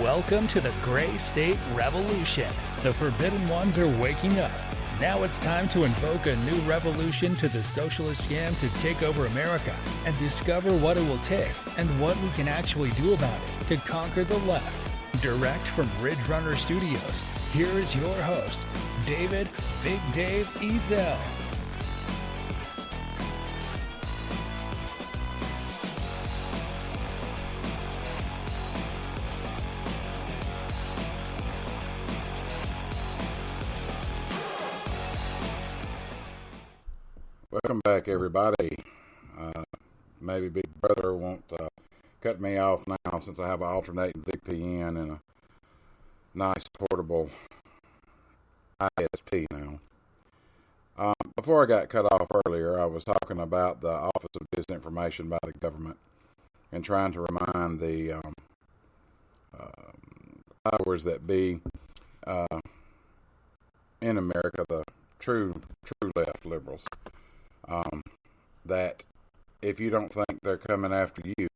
Welcome to the Gray State Revolution. The Forbidden Ones are waking up. Now it's time to invoke a new revolution to the socialist scam to take over America and discover what it will take and what we can actually do about it to conquer the left. Direct from Ridge Runner Studios, here is your host, David Big Dave Ezel. Welcome back, everybody. Maybe Big Brother won't cut me off now since I have an alternating VPN and a nice portable ISP now. Before I got cut off earlier, I was talking about the Office of Disinformation by the government and trying to remind the powers that be in America, the true left liberals, that if you don't think they're coming after you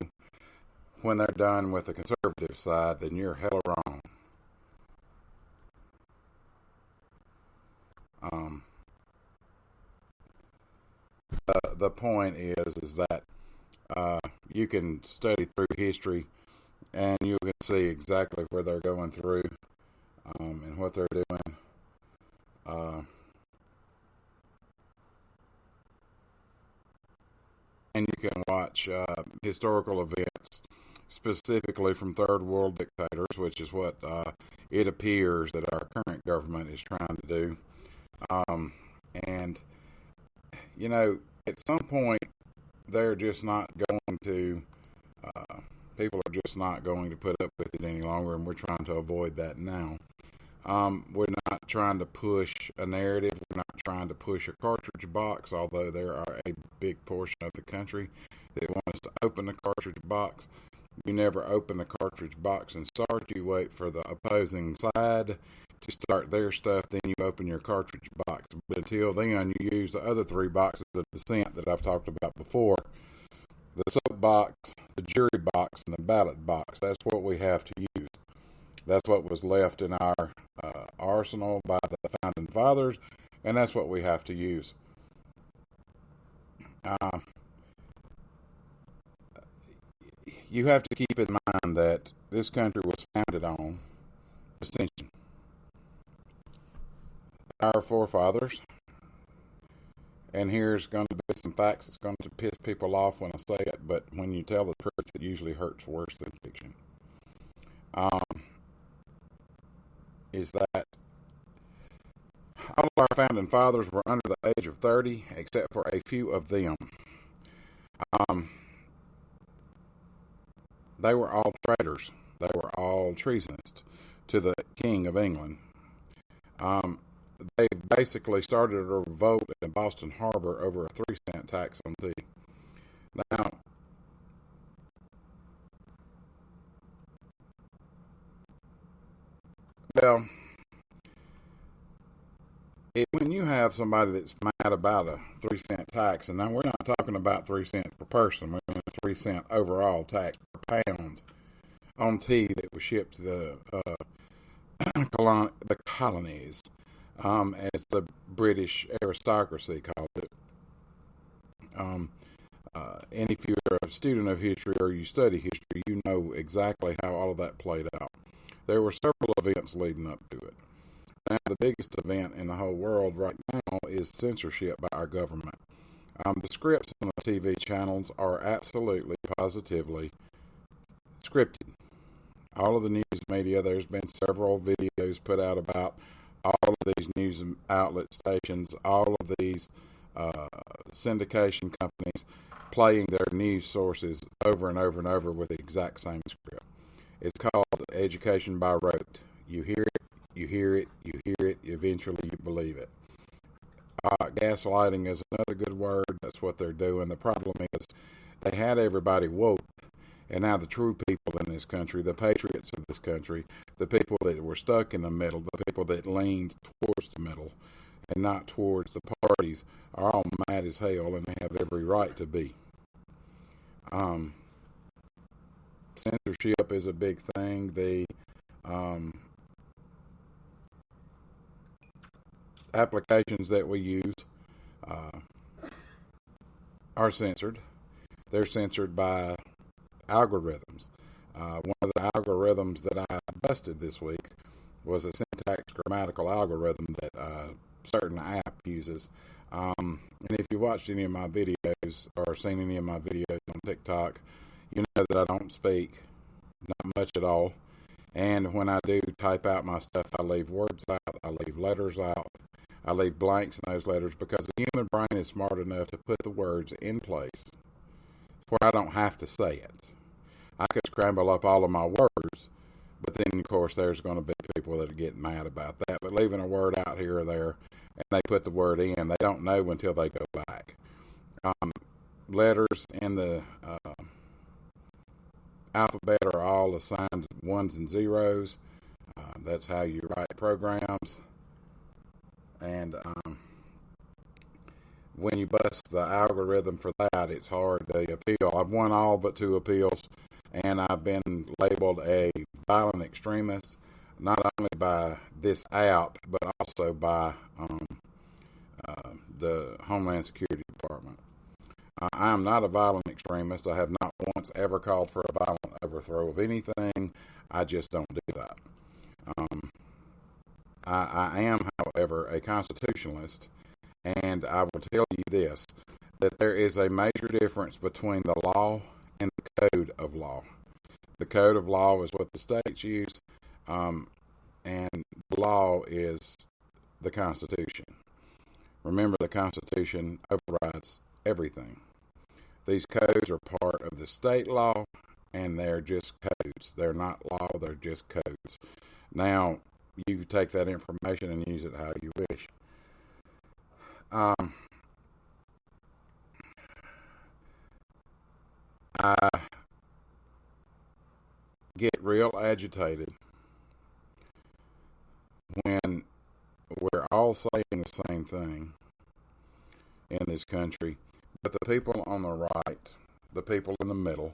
when they're done with the conservative side, then you're hella wrong. The point is that you can study through history and you can see exactly where they're going through and what they're doing. And you can watch historical events, specifically from third world dictators, which is what it appears that our current government is trying to do. And, you know, at some point, they're just not going to, people are just not going to put up with it any longer, and we're trying to avoid that now. We're not trying to push a narrative. We're not trying to push a cartridge box, although there are a big portion of the country that want us to open the cartridge box. You never open the cartridge box and start. You wait for the opposing side to start their stuff, then you open your cartridge box. But until then, you use the other three boxes of dissent that I've talked about before. The soapbox, the jury box, and the ballot box. That's what we have to use. That's what was left in our arsenal by the founding fathers, and that's what we have to use. You have to keep in mind that this country was founded on dissension. Our forefathers, and here's going to be some facts that's going to piss people off when I say it, but when you tell the truth, it usually hurts worse than fiction. Is that all of our founding fathers were under the age of 30, except for a few of them. They were all traitors. They were all treasonous to the King of England. They basically started a revolt in Boston Harbor over a 3-cent tax on tea. Now, well, when you have somebody that's mad about a 3-cent tax, and now we're not talking about 3 cents per person, we're talking a 3-cent overall tax per pound on tea that was shipped to the colonies, as the British aristocracy called it. And if you're a student of history or you study history, you know exactly how all of that played out. There were several events leading up to it. Now, the biggest event in the whole world right now is censorship by our government. The scripts on the TV channels are absolutely, positively scripted. All of the news media, there's been several videos put out about all of these news outlet stations, all of these syndication companies playing their news sources over and over and over with the exact same script. It's called education by rote. You hear it, you hear it, you hear it, eventually you believe it. Gaslighting is another good word. That's what they're doing. The problem is they had everybody woke, and now the true people in this country, the patriots of this country, the people that were stuck in the middle, the people that leaned towards the middle and not towards the parties, are all mad as hell, and they have every right to be. Censorship is a big thing. The applications that we use uh, are censored. They're censored by algorithms. One of the algorithms that I busted this week was a syntax grammatical algorithm that certain app uses. And if you watched any of my videos or seen any of my videos on TikTok, you know that I don't speak, not much at all. And when I do type out my stuff, I leave words out, I leave letters out, I leave blanks in those letters because the human brain is smart enough to put the words in place where I don't have to say it. I could scramble up all of my words, but then, of course, there's going to be people that get mad about that. But leaving a word out here or there, and they put the word in, they don't know until they go back. Letters in the alphabet are all assigned ones and zeros. That's how you write programs. And when you bust the algorithm for that, it's hard to appeal. I've won all but 2 appeals, and I've been labeled a violent extremist, not only by this app, but also by the Homeland Security Department. I am not a violent extremist. I have not once ever called for a violent overthrow of anything. I just don't do that. I am, however, a constitutionalist, and I will tell you this, that there is a major difference between the law and the code of law. The code of law is what the states use, and the law is the Constitution. Remember, the Constitution overrides everything. These codes are part of the state law, and they're just codes. They're not law, they're just codes. Now, you take that information and use it how you wish. I get real agitated when we're all saying the same thing in this country, but the people on the right, the people in the middle,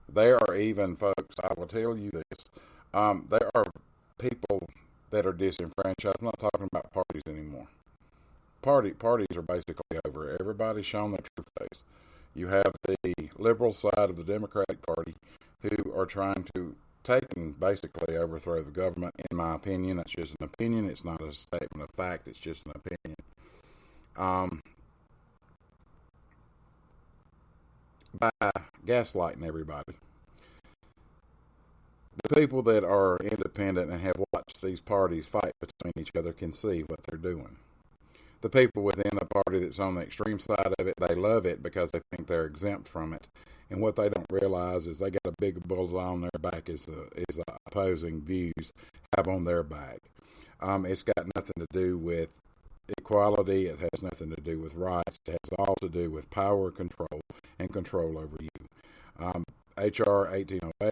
there are even folks, I will tell you this, there are people that are disenfranchised. I'm not talking about parties anymore. Parties are basically over. Everybody's shown their true face. You have the liberal side of the Democratic Party who are trying to take and basically overthrow the government. In my opinion, that's just an opinion. It's not a statement of fact. It's just an opinion. By gaslighting everybody. The people that are independent and have watched these parties fight between each other can see what they're doing. The people within the party that's on the extreme side of it, they love it because they think they're exempt from it. And what they don't realize is they got a big bullseye on their back is the opposing views have on their back. It's got nothing to do with equality. It has nothing to do with rights. It has all to do with power control and control over you. H.R. 1808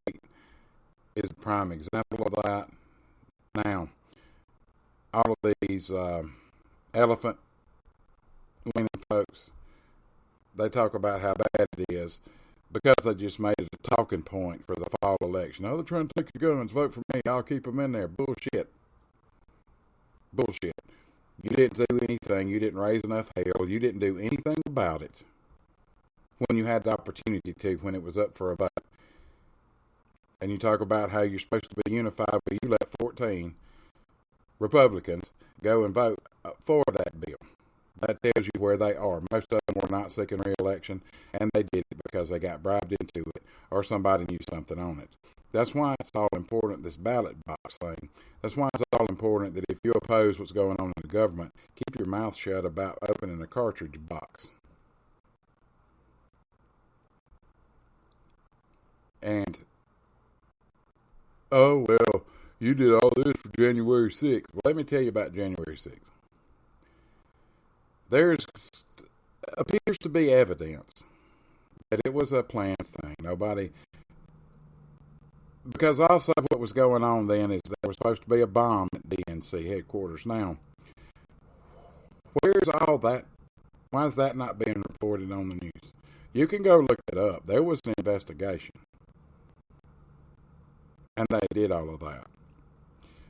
is a prime example of that. Now, all of these elephant winning folks, they talk about how bad it is because they just made it a talking point for the fall election. Oh, they're trying to take your guns, vote for me, I'll keep them in there. Bullshit. You didn't do anything. You didn't raise enough hell. You didn't do anything about it when you had the opportunity to, when it was up for a vote. And you talk about how you're supposed to be unified, but you let 14 Republicans go and vote for that bill. That tells you where they are. Most of them were not seeking re-election, and they did it because they got bribed into it or somebody knew something on it. That's why it's all important, this ballot box thing. That's why it's all important that if you oppose what's going on in the government, keep your mouth shut about opening a cartridge box. And, oh, well, you did all this for January 6th. Well, let me tell you about January 6th. There appears to be evidence that it was a planned thing. Because also what was going on then is there was supposed to be a bomb at DNC headquarters. Now, where's all that? Why is that not being reported on the news? You can go look it up. There was an investigation. And they did all of that.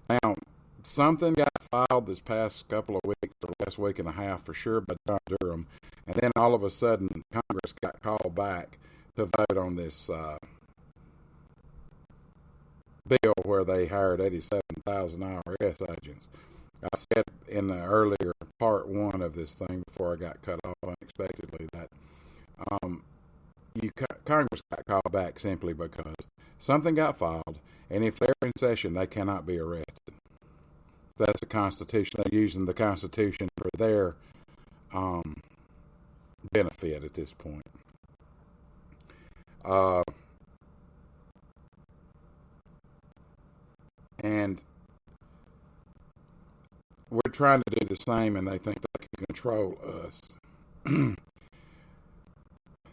Now, something got filed this past couple of weeks, or last week and a half for sure, by John Durham, and then all of a sudden Congress got called back to vote on this bill where they hired 87,000 IRS agents. I said in the earlier part one of this thing before I got cut off unexpectedly that Congress got called back simply because something got filed, and if they're in session, they cannot be arrested. That's the Constitution. They're using the Constitution for their benefit at this point. And we're trying to do the same, and they think they can control us.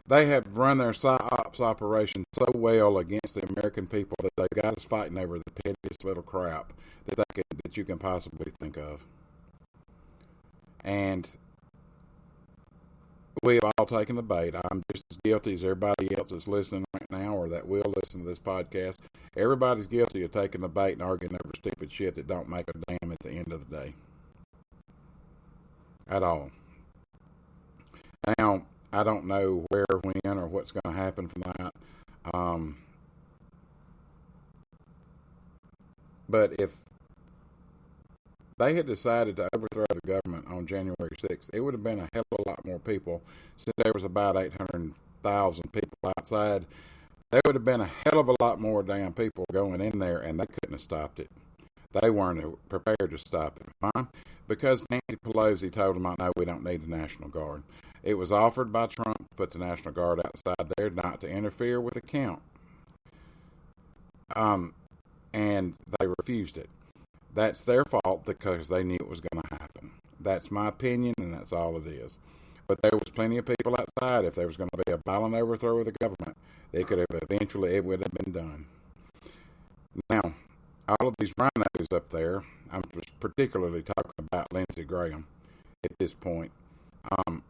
They have run their psyops operation so well against the American people that they've got us fighting over the pettiest little crap that you can possibly think of. And we have all taken the bait. I'm just as guilty as everybody else that's listening right now or that will listen to this podcast. Everybody's guilty of taking the bait and arguing over stupid shit that don't make a damn at the end of the day. At all. Now, I don't know where, when, or what's going to happen from that. But if they had decided to overthrow the government on January 6th, it would have been a hell of a lot more people. Since there was about 800,000 people outside, there would have been a hell of a lot more damn people going in there, and they couldn't have stopped it. They weren't prepared to stop it. Why? Because Nancy Pelosi told them, no, we don't need the National Guard. It was offered by Trump to put the National Guard outside there, not to interfere with the count. And they refused it. That's their fault because they knew it was going to happen. That's my opinion, and that's all it is. But there was plenty of people outside. If there was going to be a violent overthrow of the government, it would have been done. Now, all of these rhinos up there, I'm particularly talking about Lindsey Graham at this point. I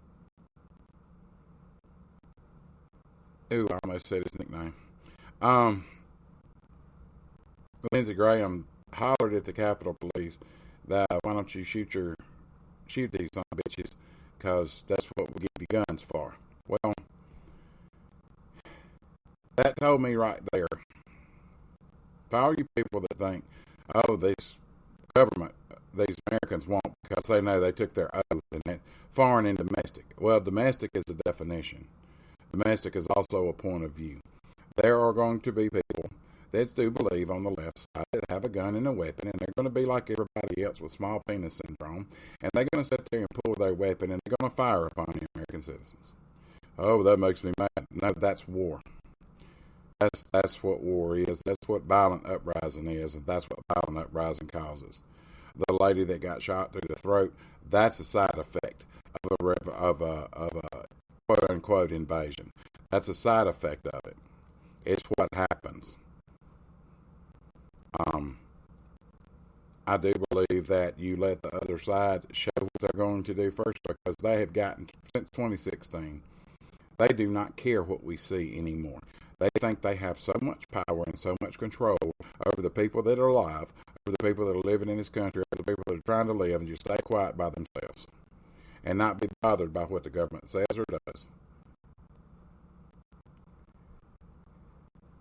almost said his nickname. Lindsey Graham hollered at the Capitol Police that why don't you shoot these son of bitches, because that's what we give you guns for. Well, that told me right there. For all you people that think, oh, this government, these Americans won't because they know they took their oath and that foreign and domestic. Well, domestic is a definition. Domestic is also a point of view. There are going to be people that do believe on the left side that have a gun and a weapon, and they're going to be like everybody else with small penis syndrome, and they're going to sit there and pull their weapon, and they're going to fire upon the American citizens. Oh, that makes me mad. No, that's war. That's what war is. That's what violent uprising is, and that's what violent uprising causes. The lady that got shot through the throat, that's a side effect of a quote unquote invasion. That's a side effect of it. It's what happens. I do believe that you let the other side show what they're going to do first, because they have gotten, since 2016, they do not care what we see anymore. They think they have so much power and so much control over the people that are alive, over the people that are living in this country, over the people that are trying to live and just stay quiet by themselves and not be bothered by what the government says or does.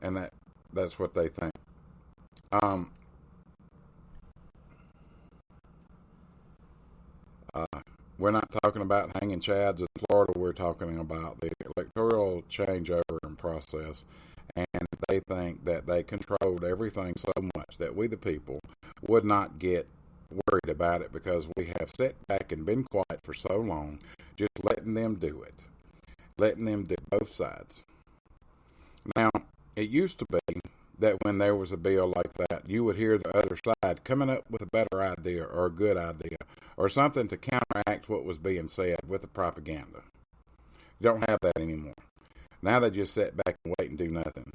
And that's what they think. We're not talking about hanging chads in Florida. We're talking about the electoral changeover and process. And they think that they controlled everything so much that we, the people, would not get worried about it because we have sat back and been quiet for so long, just letting them do it. Letting them do both sides. Now, it used to be that when there was a bill like that, you would hear the other side coming up with a better idea or a good idea or something to counteract what was being said with the propaganda. You don't have that anymore. Now they just sit back and wait and do nothing.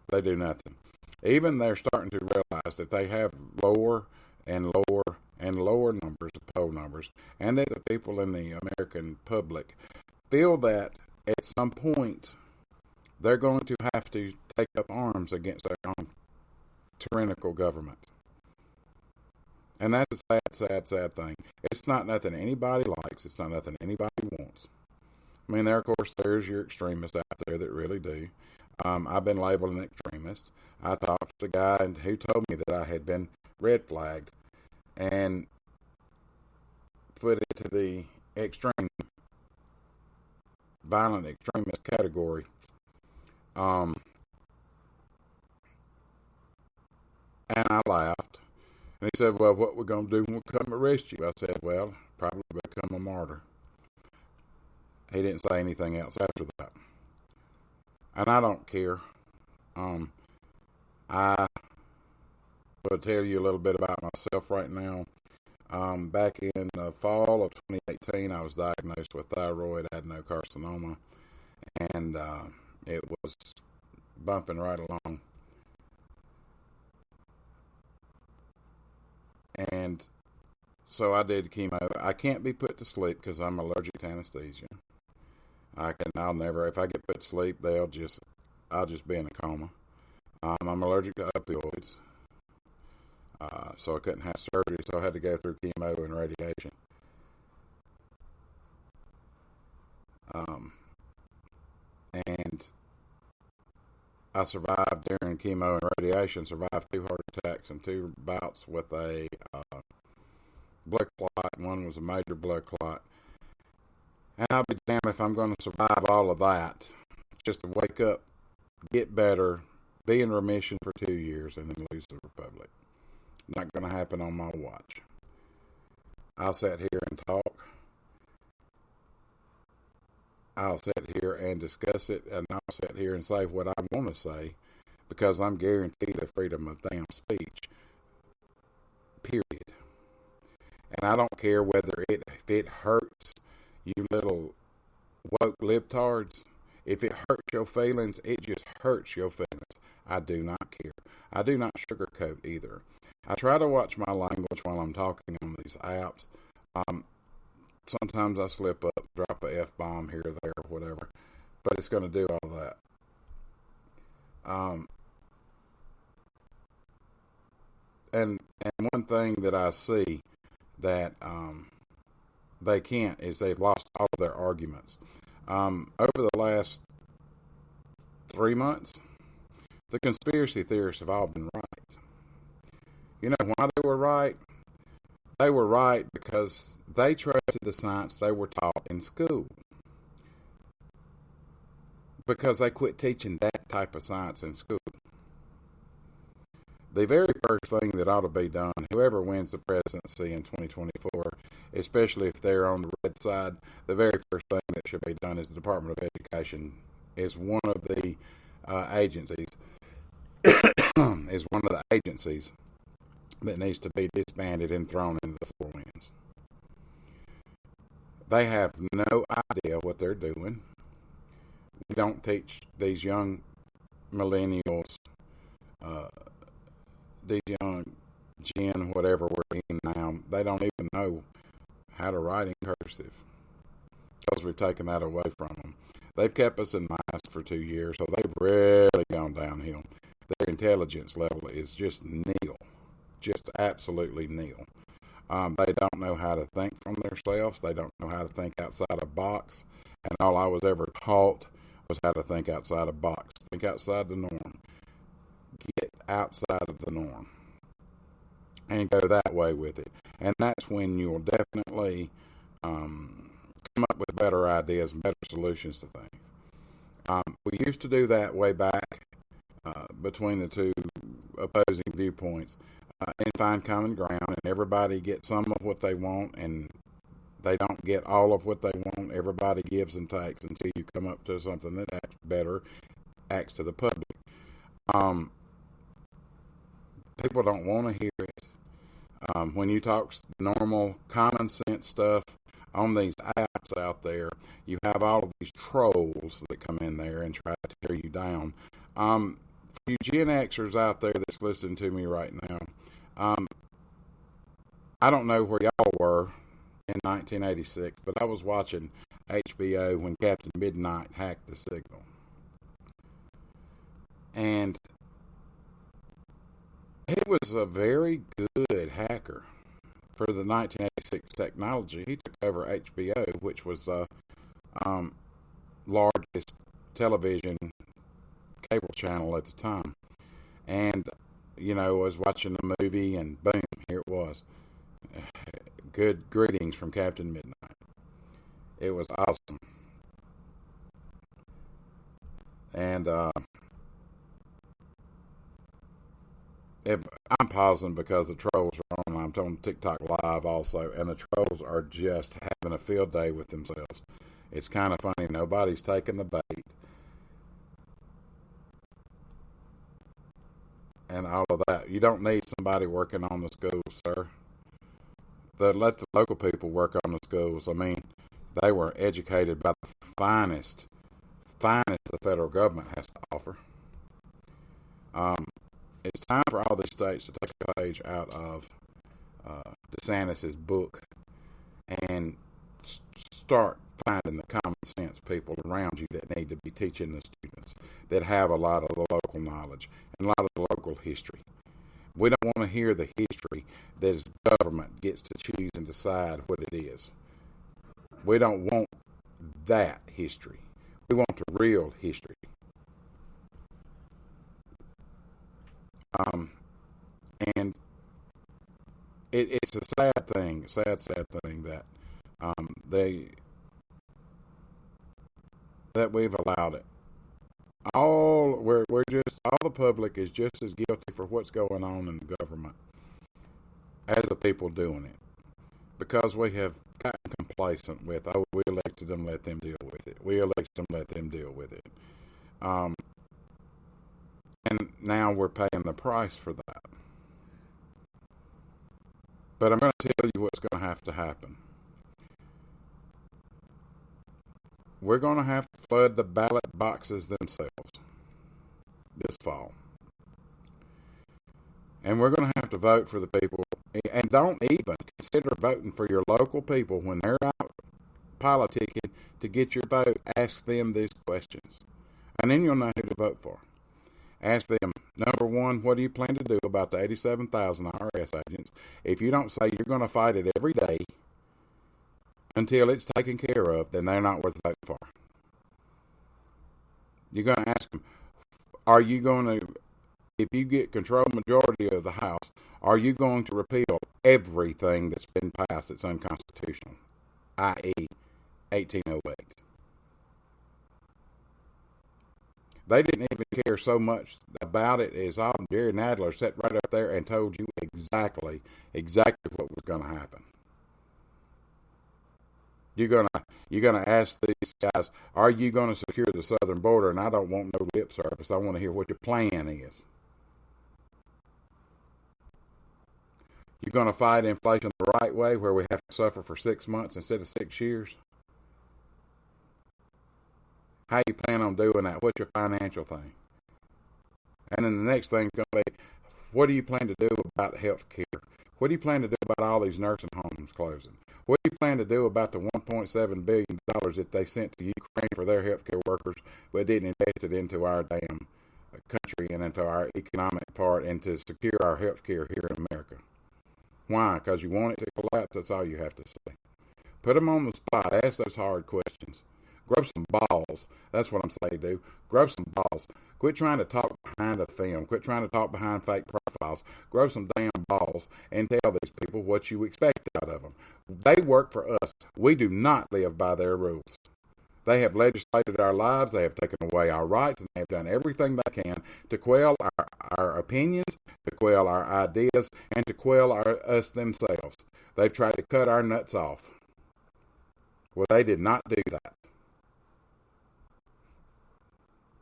They do nothing. Even they're starting to realize that they have lower and lower and lower numbers of poll numbers, and that the people in the American public feel that at some point they're going to have to take up arms against their own tyrannical government. And that's a sad thing. It's not nothing anybody likes. It's not nothing anybody wants. I mean, of course, there's your extremists out there that really do. I've been labeled an extremist. I talked to the guy who told me that I had been red flagged and put it to the extreme, violent extremist category. And I laughed. And he said, well, what we're going to do when we come arrest you? I said, well, probably become a martyr. He didn't say anything else after that. And I don't care. I will tell you a little bit about myself right now. Back in the fall of 2018, I was diagnosed with thyroid adenocarcinoma, and it was bumping right along. And so I did chemo. I can't be put to sleep because I'm allergic to anesthesia. I'll never, if I get put to sleep, I'll just be in a coma. I'm allergic to opioids. So I couldn't have surgery, so I had to go through chemo and radiation. And I survived during chemo and radiation, survived 2 heart attacks and 2 bouts with a blood clot. One was a major blood clot. And I'll be damned if I'm going to survive all of that, just to wake up, get better, be in remission for 2 years, and then lose the republic. Not going to happen on my watch. I'll sit here and talk. I'll sit here and discuss it, and I'll sit here and say what I want to say, because I'm guaranteed the freedom of damn speech. Period. And I don't care if it hurts you little woke libtards. If it hurts your feelings, it just hurts your feelings. I do not care. I do not sugarcoat either. I try to watch my language while I'm talking on these apps. Sometimes I slip up, drop a F-bomb here or there or whatever, but it's going to do all that. And one thing that I see that they can't is they've lost all of their arguments. Over the last 3 months, the conspiracy theorists have all been right. You know why they were right? They were right because they trusted the science they were taught in school. Because they quit teaching that type of science in school. The very first thing that ought to be done, whoever wins the presidency in 2024, especially if they're on the red side, the very first thing that should be done is the Department of Education is one of the agencies that needs to be disbanded and thrown into the four winds. They have no idea what they're doing. We don't teach these young millennials, these young Gen, whatever we're in now, they don't even know how to write in cursive because we've taken that away from them. They've kept us in masks for 2 years, so they've really gone downhill. Their intelligence level is just nil. Just absolutely nil. They don't know how to think from themselves. They don't know how to think outside a box. And all I was ever taught was how to think outside a box. Think outside the norm. Get outside of the norm. And go that way with it. And that's when you'll definitely come up with better ideas and better solutions to things. We used to do that way back between the two opposing viewpoints. And find common ground, and everybody gets some of what they want, and they don't get all of what they want. Everybody gives and takes until you come up to something that acts better, acts to the public. People don't want to hear it. When you talk normal, common sense stuff on these apps out there, you have all of these trolls that come in there and try to tear you down. For you Gen Xers out there that's listening to me right now, I don't know where y'all were in 1986, but I was watching HBO when Captain Midnight hacked the signal. And He was a very good hacker for the 1986 technology. He took over HBO, which was the largest television cable channel at the time. And, was watching the movie, and boom, here it was. Good greetings from Captain Midnight. It was awesome. And if I'm pausing because the trolls are on, I'm on TikTok Live also, and the trolls are just having a field day with themselves. It's kind of funny. Nobody's taking the bait. And all of that. You don't need somebody working on the schools, sir. Let the local people work on the schools. I mean, they were educated by the finest the federal government has to offer. It's time for all these states to take a page out of DeSantis' book and start finding the common sense people around you that need to be teaching the students, that have a lot of the local knowledge and a lot of the local history. We don't want to hear the history that the government gets to choose and decide what it is. We don't want that history. We want the real history. And it's a sad thing that that we've allowed it. All the public is just as guilty for what's going on in the government as the people doing it, because we have gotten complacent with, we elected them, let them deal with it. We elected them, let them deal with it. And now we're paying the price for that. But I'm going to tell you what's going to have to happen. We're going to have to flood the ballot boxes themselves this fall. And we're going to have to vote for the people. And don't even consider voting for your local people when they're out politicking to get your vote. Ask them these questions. And then you'll know who to vote for. Ask them, number one, what do you plan to do about the 87,000 IRS agents? If you don't say you're going to fight it every day until it's taken care of, then they're not worth voting for. You're going to ask them, are you going to, if you get control majority of the House, are you going to repeal everything that's been passed that's unconstitutional, i.e. 1808? They didn't even care so much about it as Jerry Nadler sat right up there and told you exactly what was going to happen. You're gonna ask these guys, are you going to secure the southern border? And I don't want no lip service. I want to hear what your plan is. You're going to fight inflation the right way, where we have to suffer for 6 months instead of 6 years? How you plan on doing that? What's your financial thing? And then the next thing's going to be, what do you plan to do about health care? What do you plan to do about all these nursing homes closing? What do you plan to do about the $1.7 billion that they sent to Ukraine for their health care workers, but didn't invest it into our damn country and into our economic part and to secure our health care here in America? Why? Because you want it to collapse. That's all you have to say. Put them on the spot. Ask those hard questions. Grow some balls. That's what I'm saying, do. Grow some balls. Quit trying to talk behind a film. Quit trying to talk behind fake profiles. Grow some damn balls and tell these people what you expect out of them. They work for us. We do not live by their rules. They have legislated our lives. They have taken away our rights, and they have done everything they can to quell our opinions, to quell our ideas, and to quell us themselves. They've tried to cut our nuts off. Well, they did not do that.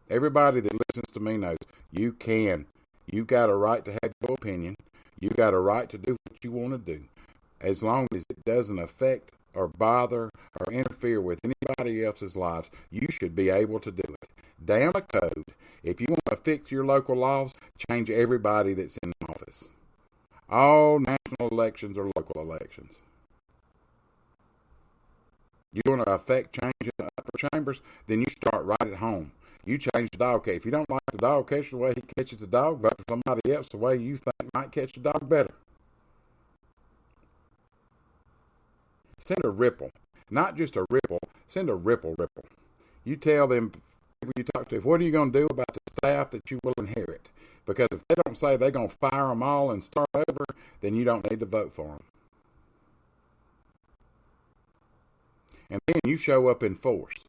Everybody that listens to me knows you can. You got a right to have your opinion. You got a right to do what you want to do. As long as it doesn't affect or bother or interfere with anybody else's lives, you should be able to do it. Damn a code. If you want to fix your local laws, change everybody that's in office. All national elections are local elections. You want to affect change in the upper chambers, then you start right at home. You change the dog catch. If you don't like the dog catcher the way he catches the dog, vote for somebody else the way you think might catch the dog better. Send a ripple. Not just a ripple, send a ripple. You tell them, people you talk to, what are you going to do about the staff that you will inherit? Because if they don't say they're going to fire them all and start over, then you don't need to vote for them. And then you show up in force.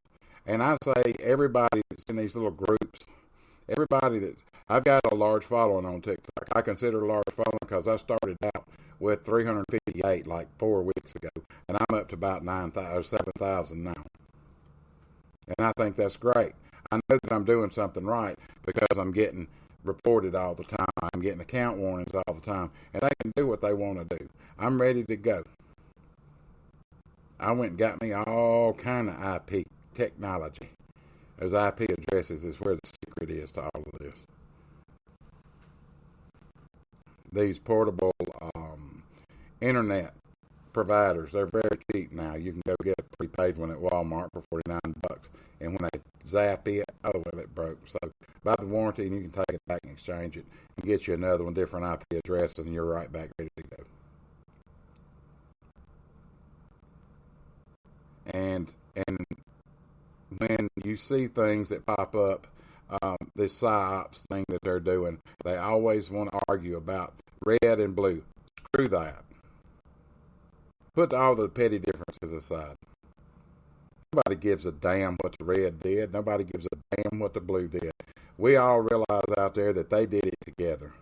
And I say everybody that's in these little groups, I've got a large following on TikTok. I consider a large following because I started out with 358 like 4 weeks ago, and I'm up to about 9,000 or 7,000 now. And I think that's great. I know that I'm doing something right because I'm getting reported all the time. I'm getting account warnings all the time, and they can do what they want to do. I'm ready to go. I went and got me all kind of IP technology. Those IP addresses is where the secret is to all of this. These portable internet providers, they're very cheap now. You can go get a prepaid one at Walmart for $49. And when they zap it, oh, well, it broke. So buy the warranty and you can take it back and exchange it and get you another one, different IP address, and you're right back ready to go. And when you see things that pop up, this PSYOPs thing that they're doing, they always want to argue about red and blue. Screw that. Put all the petty differences aside. Nobody gives a damn what the red did. Nobody gives a damn what the blue did. We all realize out there that they did it together.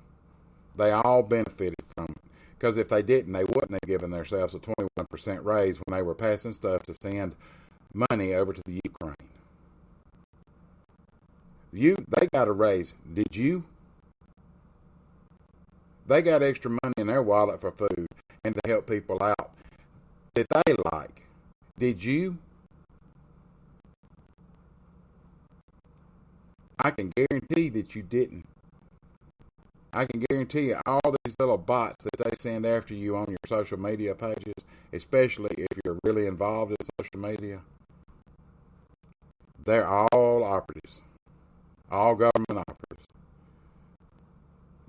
They all benefited from it. Because if they didn't, they wouldn't have given themselves a 21% raise when they were passing stuff to send money over to the Ukraine. They got a raise. Did you? They got extra money in their wallet for food and to help people out that they like. Did you? I can guarantee that you didn't. I can guarantee you all these little bots that they send after you on your social media pages, especially if you're really involved in social media, they're all operatives. All government operatives.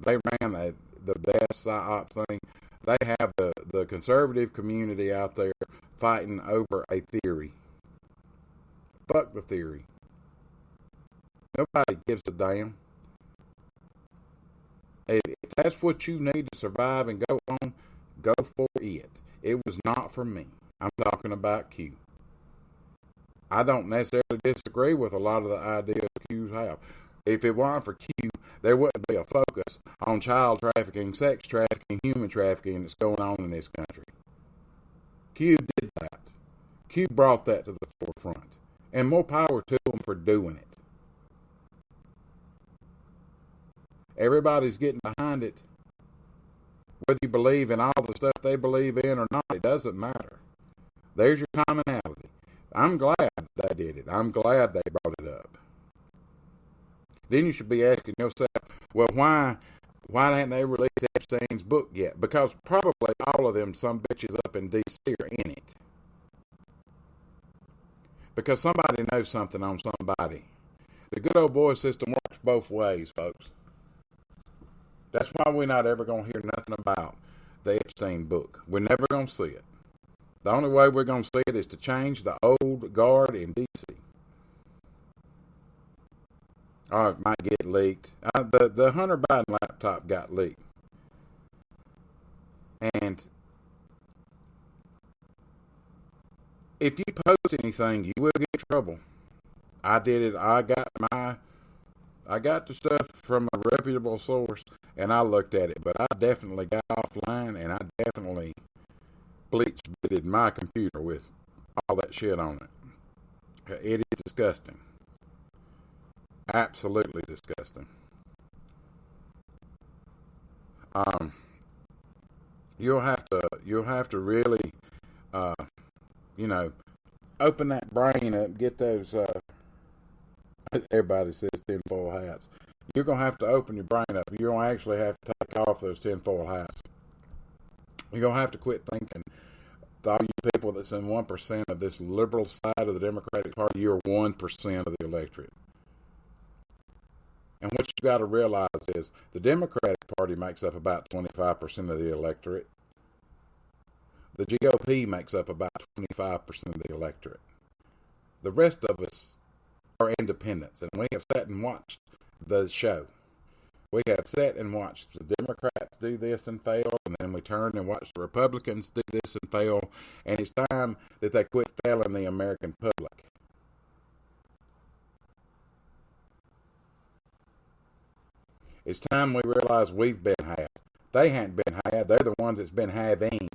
They ran the best PSYOPs thing. They have the conservative community out there fighting over a theory. Fuck the theory. Nobody gives a damn. If that's what you need to survive and go on, go for it. It was not for me. I'm talking about Q. I don't necessarily disagree with a lot of the ideas Q's have. If it weren't for Q, there wouldn't be a focus on child trafficking, sex trafficking, human trafficking that's going on in this country. Q did that. Q brought that to the forefront. And more power to them for doing it. Everybody's getting behind it. Whether you believe in all the stuff they believe in or not, it doesn't matter. There's your commonality. I'm glad they did it. I'm glad they brought it up. Then you should be asking yourself, well, why hadn't they released Epstein's book yet? Because probably all of them some bitches up in D.C. are in it. Because somebody knows something on somebody. The good old boy system works both ways, folks. That's why we're not ever going to hear nothing about the Epstein book. We're never going to see it. The only way we're going to see it is to change the old guard in D.C. Or it might get leaked. The Hunter Biden laptop got leaked. And if you post anything, you will get trouble. I did it. I got the stuff from a reputable source, and I looked at it. But I definitely got offline, and I definitely bleach-bitted my computer with all that shit on it. It is disgusting. Absolutely disgusting. You'll have to really, open that brain up, get those. Everybody says tinfoil hats. You're gonna have to open your brain up. You're gonna actually have to take off those tinfoil hats. You're gonna have to quit thinking. All you people that's in 1% of this liberal side of the Democratic Party, you're 1% of the electorate. And what you got to realize is the Democratic Party makes up about 25% of the electorate. The GOP makes up about 25% of the electorate. The rest of us are independents, and we have sat and watched the show. We have sat and watched the Democrats do this and fail, and then we turn and watch the Republicans do this and fail, and it's time that they quit failing the American public. It's time we realize we've been had. They haven't been had. They're the ones that's been having.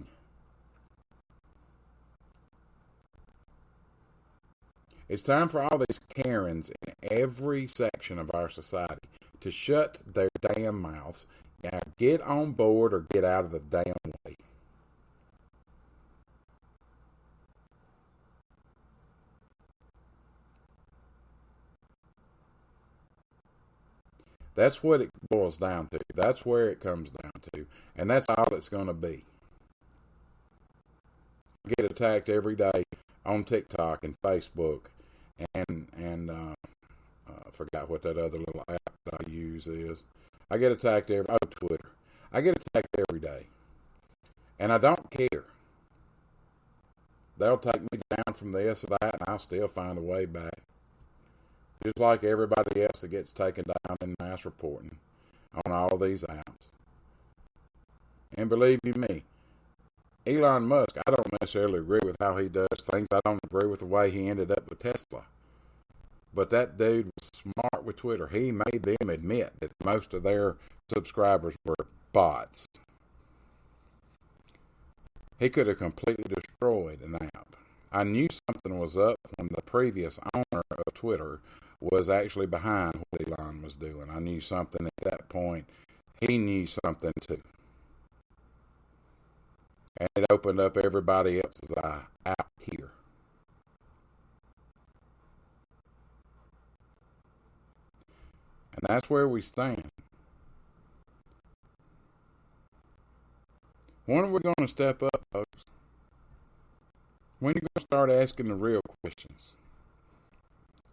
It's time for all these Karens in every section of our society to shut their damn mouths. Now get on board or get out of the damn way. That's what it boils down to. That's where it comes down to. And that's all it's going to be. I get attacked every day on TikTok and Facebook and I forgot what that other little app that I use is. I get attacked Twitter. I get attacked every day. And I don't care. They'll take me down from this or that, and I'll still find a way back. Just like everybody else that gets taken down in mass reporting on all of these apps. And believe you me, Elon Musk, I don't necessarily agree with how he does things. I don't agree with the way he ended up with Tesla. But that dude was smart with Twitter. He made them admit that most of their subscribers were bots. He could have completely destroyed an app. I knew something was up when the previous owner of Twitter was actually behind what Elon was doing. I knew something at that point. He knew something too. And it opened up everybody else's eye out here. And that's where we stand. When are we going to step up, folks? When are you going to start asking the real questions?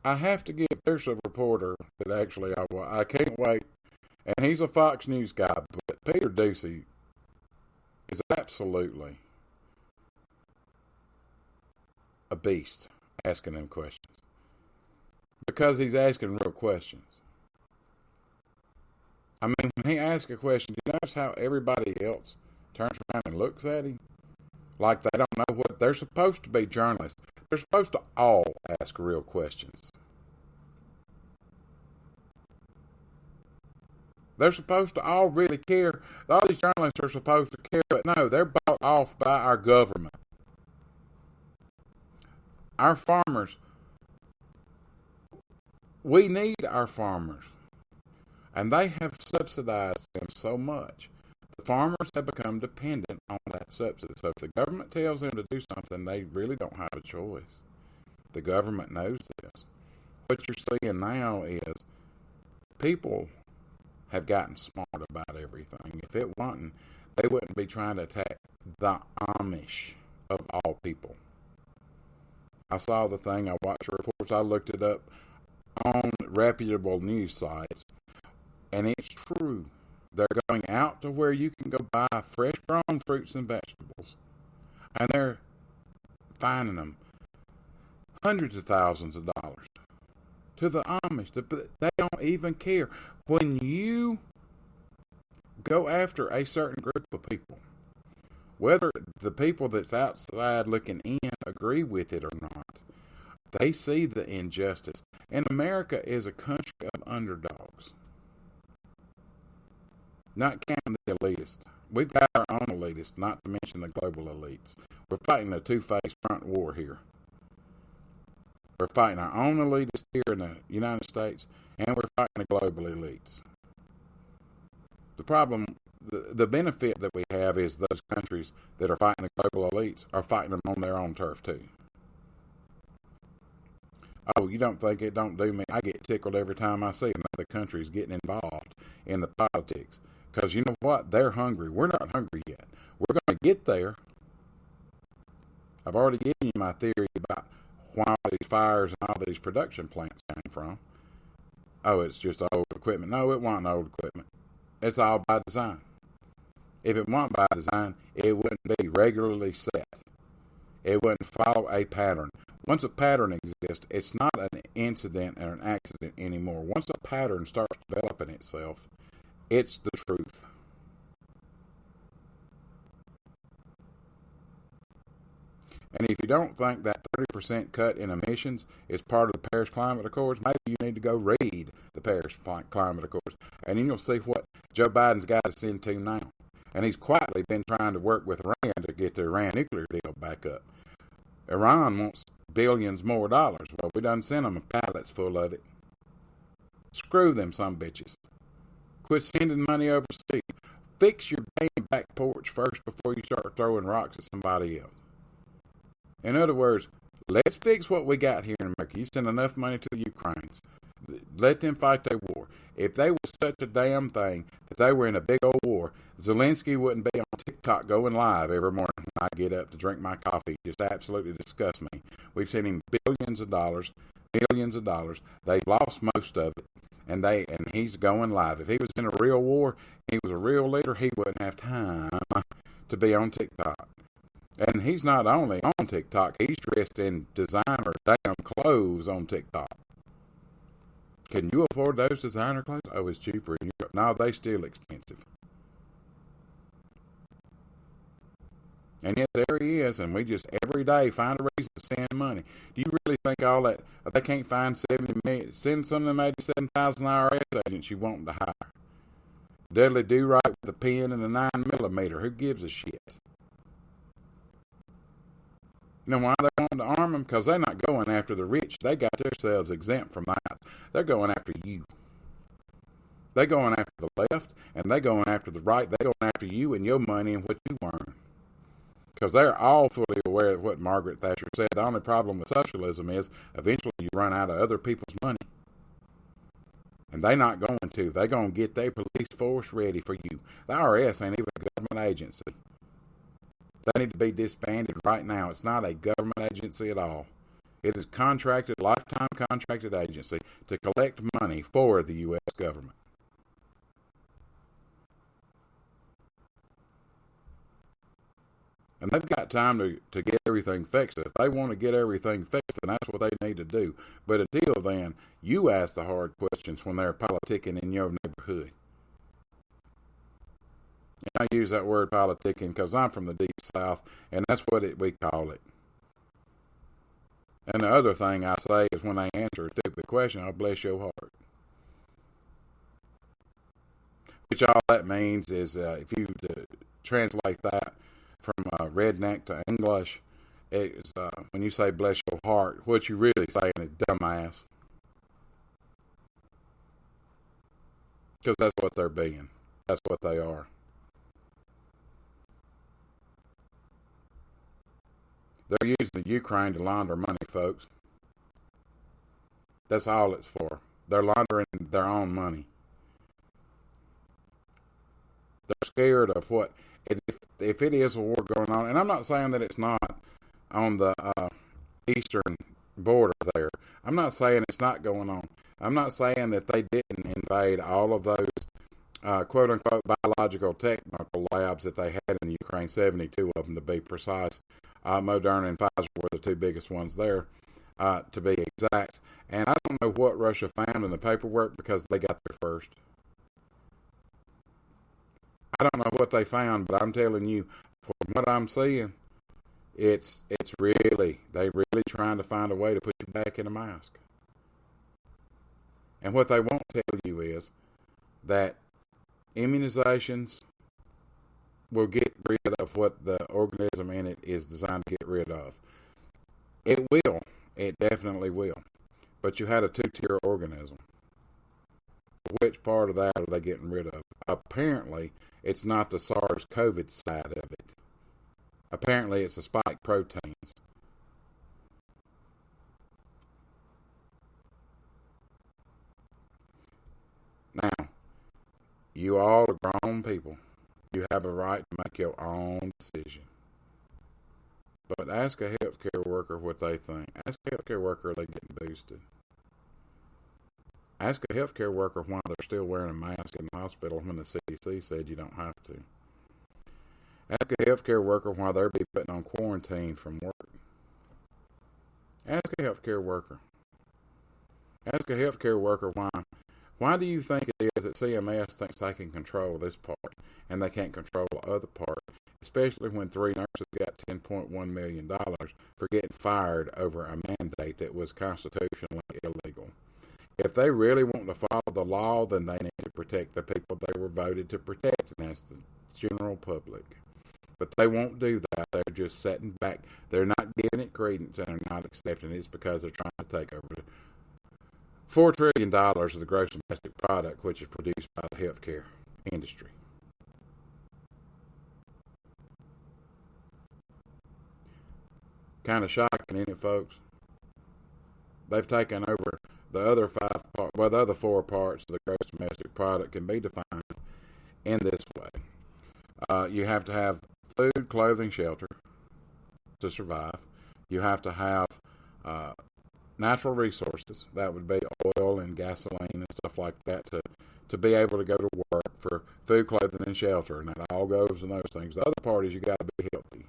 I have to give, there's a reporter that actually I can't wait, and he's a Fox News guy, but Peter Ducey is absolutely a beast asking them questions. Because he's asking real questions. I mean, when he asks a question, do you notice how everybody else turns around and looks at him? Like they don't know what, they're supposed to be journalists. They're supposed to all ask real questions. They're supposed to all really care. All these journalists are supposed to care, but no, they're bought off by our government. Our farmers, we need our farmers. And they have subsidized them so much. The farmers have become dependent on that subsidy. So if the government tells them to do something, they really don't have a choice. The government knows this. What you're seeing now is people have gotten smart about everything. If it wasn't, they wouldn't be trying to attack the Amish of all people. I saw the thing, I watched the reports, I looked it up on reputable news sites. And it's true. They're going out to where you can go buy fresh grown fruits and vegetables. And they're finding them hundreds of thousands of dollars. To the Amish, they don't even care. When you go after a certain group of people, whether the people that's outside looking in agree with it or not, they see the injustice. And America is a country of underdogs. Not counting the elitists. We've got our own elitists, not to mention the global elites. We're fighting a two-faced front war here. We're fighting our own elitists here in the United States, and we're fighting the global elites. The problem, the benefit that we have is those countries that are fighting the global elites are fighting them on their own turf too. Oh, you don't think it don't do me? I get tickled every time I see another country's getting involved in the politics. Because you know what? They're hungry. We're not hungry yet. We're going to get there. I've already given you my theory about why all these fires and all these production plants came from. Oh, it's just old equipment. No, it wasn't old equipment. It's all by design. If it weren't by design, it wouldn't be regularly set. It wouldn't follow a pattern. Once a pattern exists, it's not an incident or an accident anymore. Once a pattern starts developing itself, it's the truth. And if you don't think that 30% cut in emissions is part of the Paris Climate Accords, maybe you need to go read the Paris Climate Accords. And then you'll see what Joe Biden's got us into now. And he's quietly been trying to work with Iran to get the Iran nuclear deal back up. Iran wants billions more dollars. Well, we done sent them pallets full of it. Screw them some bitches. Quit sending money overseas. Fix your damn back porch first before you start throwing rocks at somebody else. In other words, let's fix what we got here in America. You send enough money to the Ukrainians. Let them fight their war. If they was such a damn thing that they were in a big old war, Zelensky wouldn't be on TikTok going live every morning when I get up to drink my coffee. It just absolutely disgusts me. We've sent him billions of dollars, millions of dollars. They've lost most of it, and he's going live. If he was in a real war, he was a real leader, he wouldn't have time to be on TikTok. And he's not only on TikTok, he's dressed in designer damn clothes on TikTok. Can you afford those designer clothes? Oh, it's cheaper in Europe. No, they still expensive. And yet there he is, and we just every day find a reason to send money. Do you really think all that, they can't find 70 million, send some of them 87,000 IRS agents you want to hire? Dudley Do-Right with a pen and a 9mm, who gives a shit? You know why they want to arm them? Because they're not going after the rich. They got themselves exempt from that. They're going after you. They're going after the left, and they're going after the right. They're going after you and your money and what you earn. Because they're all fully aware of what Margaret Thatcher said. The only problem with socialism is eventually you run out of other people's money. And they're not going to. They're going to get their police force ready for you. The IRS ain't even a government agency. They need to be disbanded right now. It's not a government agency at all. It is lifetime contracted agency to collect money for the U.S. government. And they've got time to get everything fixed. If they want to get everything fixed, then that's what they need to do. But until then, you ask the hard questions when they're politicking in your neighborhood. And I use that word politicking because I'm from the deep south, and that's what we call it. And the other thing I say is when they answer a stupid question, I'll bless your heart. Which all that means is if you translate that from redneck to English, it's when you say bless your heart, what you really saying is dumbass. Because that's what they're being. That's what they are. They're using the Ukraine to launder money, folks. That's all it's for. They're laundering their own money. They're scared of what, if it is a war going on, and I'm not saying that it's not on the eastern border there. I'm not saying it's not going on. I'm not saying that they didn't invade all of those quote-unquote biological technical labs that they had in the Ukraine, 72 of them to be precise. Moderna and Pfizer were the two biggest ones there, to be exact. And I don't know what Russia found in the paperwork because they got there first. I don't know what they found, but I'm telling you, from what I'm seeing, it's really, they really trying to find a way to put you back in a mask. And what they won't tell you is that immunizations will get rid of what the organism in it is designed to get rid of. It will. It definitely will. But you had a two-tier organism. Which part of that are they getting rid of? Apparently, it's not the SARS-CoV side of it. Apparently, it's the spike proteins. Now, you all are grown people. You have a right to make your own decision. But ask a healthcare worker what they think. Ask a healthcare worker are they getting boosted. Ask a healthcare worker why they're still wearing a mask in the hospital when the CDC said you don't have to. Ask a healthcare worker why they're be put on quarantine from work. Ask a healthcare worker. Ask a healthcare worker why. Why do you think it is that CMS thinks they can control this part and they can't control the other part, especially when 3 nurses got $10.1 million for getting fired over a mandate that was constitutionally illegal? If they really want to follow the law, then they need to protect the people they were voted to protect, and that's the general public. But they won't do that. They're just sitting back. They're not giving it credence, and they're not accepting it. It's because they're trying to take over $4 trillion of the gross domestic product, which is produced by the healthcare industry. Kind of shocking, isn't it, folks? They've taken over the other the other 4 parts of the gross domestic product can be defined in this way. You have to have food, clothing, shelter to survive. You have to have natural resources. That would be oil and gasoline and stuff like that to be able to go to work for food, clothing, and shelter. And that all goes in those things. The other part is you got to be healthy.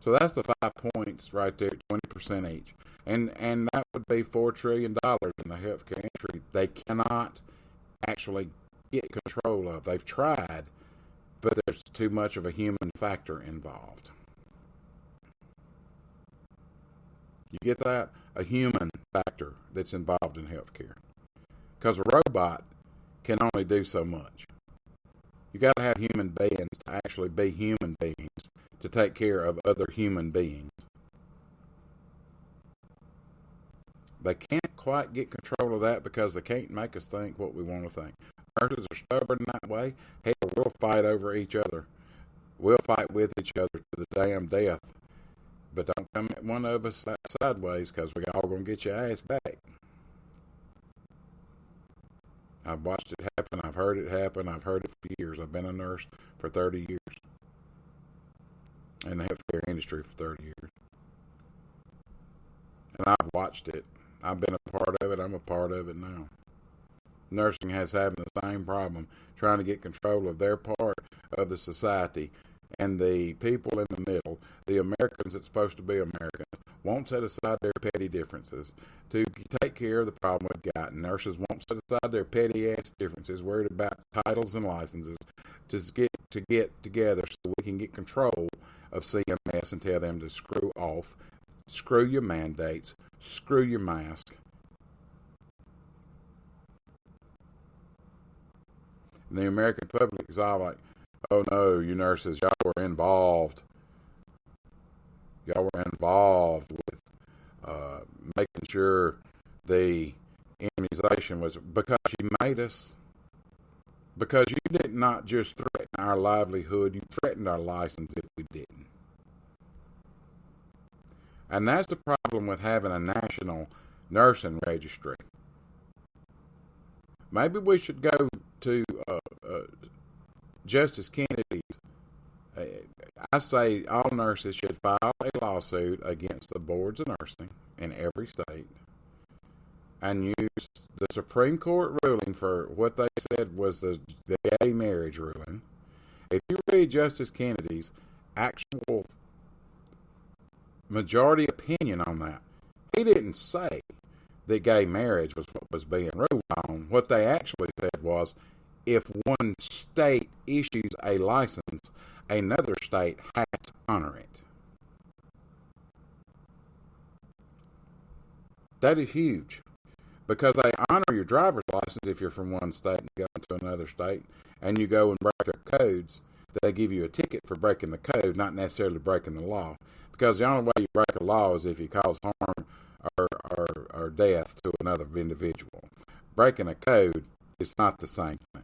So that's the 5 points right there, 20% each. And that would be $4 trillion in the healthcare industry. They cannot actually get control of. They've tried, but there's too much of a human factor involved. You get that? A human factor that's involved in healthcare. Because a robot can only do so much. You got to have human beings to actually be human beings to take care of other human beings. They can't quite get control of that because they can't make us think what we want to think. Nurses are stubborn that way. Hell, we'll fight over each other. We'll fight with each other to the damn death. But don't come at one of us sideways because we're all going to get your ass back. I've watched it happen. I've heard it happen. I've heard it for years. I've been a nurse for 30 years. In the healthcare industry for 30 years. And I've watched it. I've been a part of it. I'm a part of it now. Nursing has having the same problem, trying to get control of their part of the society. And the people in the middle, the Americans that's supposed to be Americans, won't set aside their petty differences to take care of the problem we've got. And nurses won't set aside their petty ass differences, worried about titles and licenses, to get together so we can get control of CMS and tell them to screw off, screw your mandates, screw your mask. And the American public is all like, oh no, you nurses, y'all were involved. Y'all were involved with making sure the immunization was, because you made us. Because you did not just threaten our livelihood, you threatened our license if we didn't. And that's the problem with having a national nursing registry. Maybe we should go to Justice Kennedy's. I say all nurses should file a lawsuit against the boards of nursing in every state and use the Supreme Court ruling for what they said was the gay marriage ruling. If you read Justice Kennedy's actual majority opinion on that, he didn't say that gay marriage was what was being ruled on. What they actually said was, if one state issues a license, another state has to honor it. That is huge. Because they honor your driver's license if you're from one state and go into another state, and you go and break their codes, they give you a ticket for breaking the code, not necessarily breaking the law. Because the only way you break a law is if you cause harm or death to another individual. Breaking a code is not the same thing.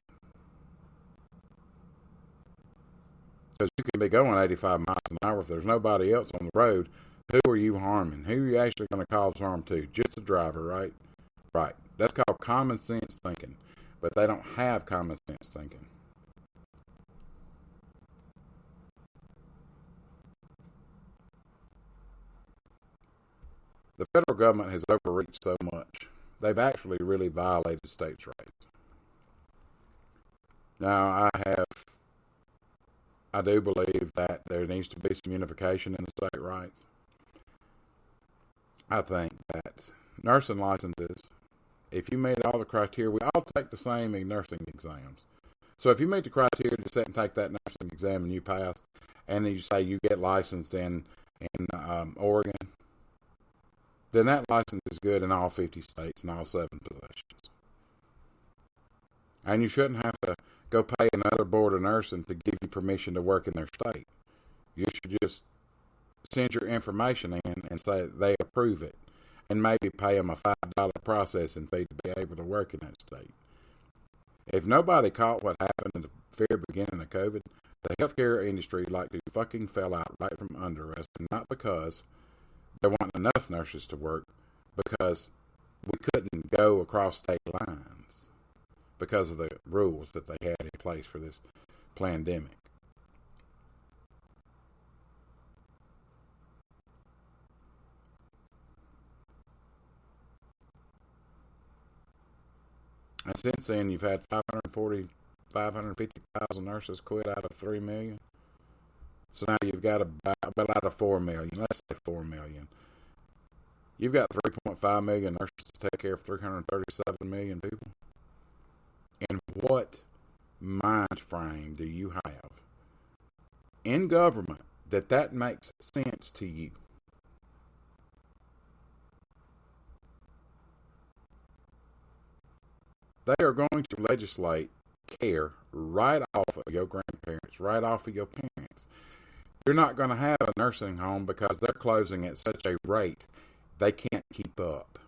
Because you can be going 85 miles an hour. If there's nobody else on the road, who are you harming? Who are you actually going to cause harm to? Just the driver, right? Right. That's called common sense thinking. But they don't have common sense thinking. The federal government has overreached so much they've actually really violated states' rights. Now, I do believe that there needs to be some unification in the state rights. I think that nursing licenses, if you meet all the criteria, we all take the same nursing exams. So if you meet the criteria to sit and take that nursing exam and you pass, and then you say you get licensed in Oregon, then that license is good in all 50 states and all 7 possessions. And you shouldn't have to go pay another board of nursing to give you permission to work in their state. You should just send your information in and say they approve it, and maybe pay them a $5 processing fee to be able to work in that state. If nobody caught what happened in the very beginning of COVID, the healthcare industry likely fucking fell out right from under us, and not because there weren't enough nurses to work, because we couldn't go across state lines because of the rules that they had in place for this pandemic. And since then, you've had 550,000 nurses quit out of 3 million. So now you've got about out of 4 million, let's say 4 million. You've got 3.5 million nurses to take care of 337 million people. And what mind frame do you have in government that makes sense to you? They are going to legislate care right off of your grandparents, right off of your parents. You're not going to have a nursing home because they're closing at such a rate they can't keep up.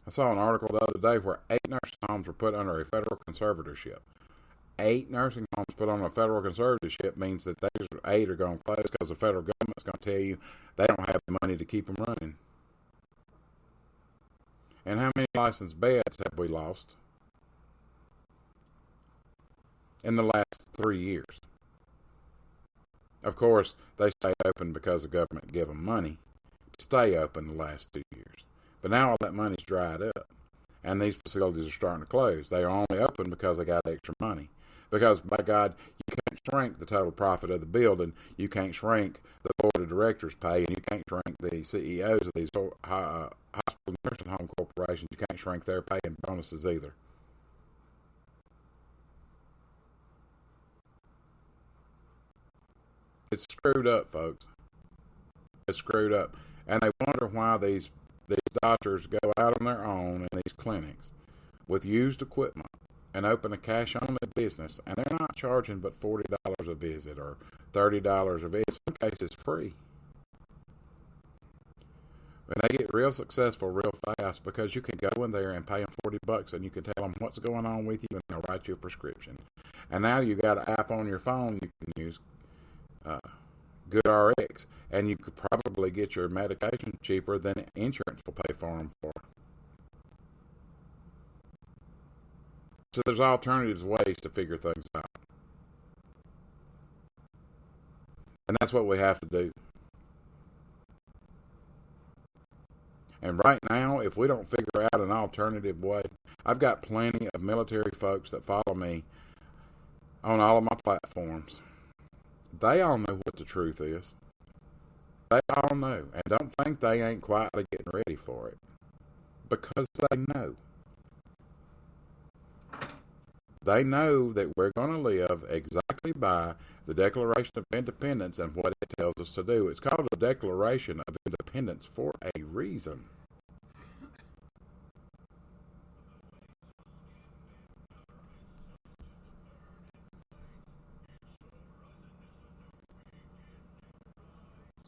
I saw an article the other day where 8 nursing homes were put under a federal conservatorship. 8 nursing homes put on a federal conservatorship means that those 8 are going to close because the federal government's going to tell you they don't have the money to keep them running. And how many licensed beds have we lost in the last 3 years? Of course, they stay open because the government gave them money to stay open the last 2 years. But now all that money's dried up, and these facilities are starting to close. They are only open because they got extra money. Because, by God, you can't shrink the total profit of the building. You can't shrink the board of directors' pay, and you can't shrink the CEOs of these hospital nursing home corporations. You can't shrink their pay and bonuses either. It's screwed up, folks. It's screwed up. And they wonder why these doctors go out on their own in these clinics with used equipment and open a cash-only business, and they're not charging but $40 a visit or $30 a visit. In some cases, free. And they get real successful real fast because you can go in there and pay them $40 and you can tell them what's going on with you, and they'll write you a prescription. And now you got an app on your phone you can use, GoodRx, and you could probably get your medication cheaper than insurance will pay for them for. So there's alternative ways to figure things out. And that's what we have to do. And right now, if we don't figure out an alternative way, I've got plenty of military folks that follow me on all of my platforms. They all know what the truth is. They all know. And don't think they ain't quietly getting ready for it. Because they know. They know that we're going to live exactly by the Declaration of Independence and what it tells us to do. It's called the Declaration of Independence for a reason.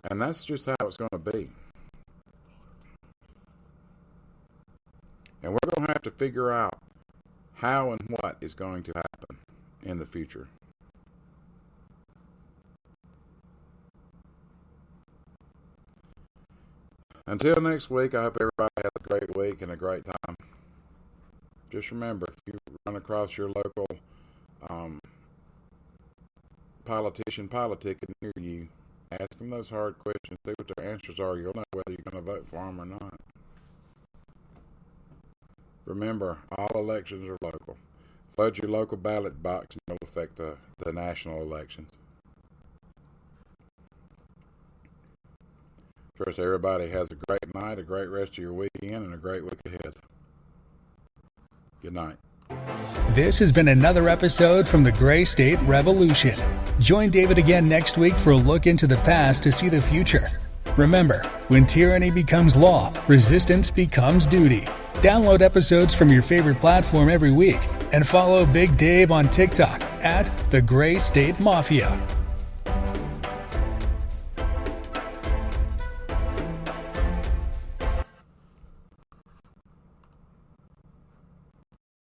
And that's just how it's going to be. And we're going to have to figure out how and what is going to happen in the future. Until next week, I hope everybody has a great week and a great time. Just remember, if you run across your local politician politicking near you, Ask them those hard questions. See what their answers are. You'll know whether you're going to vote for them or not. Remember, all elections are local. Flood your local ballot box and it'll affect the national elections. Trust everybody has a great night, a great rest of your weekend, and a great week ahead. Good night. This has been another episode from the Gray State Revolution. Join David again next week for a look into the past to see the future. Remember, when tyranny becomes law, resistance becomes duty. Download episodes from your favorite platform every week and follow Big Dave on TikTok at the Gray State Mafia.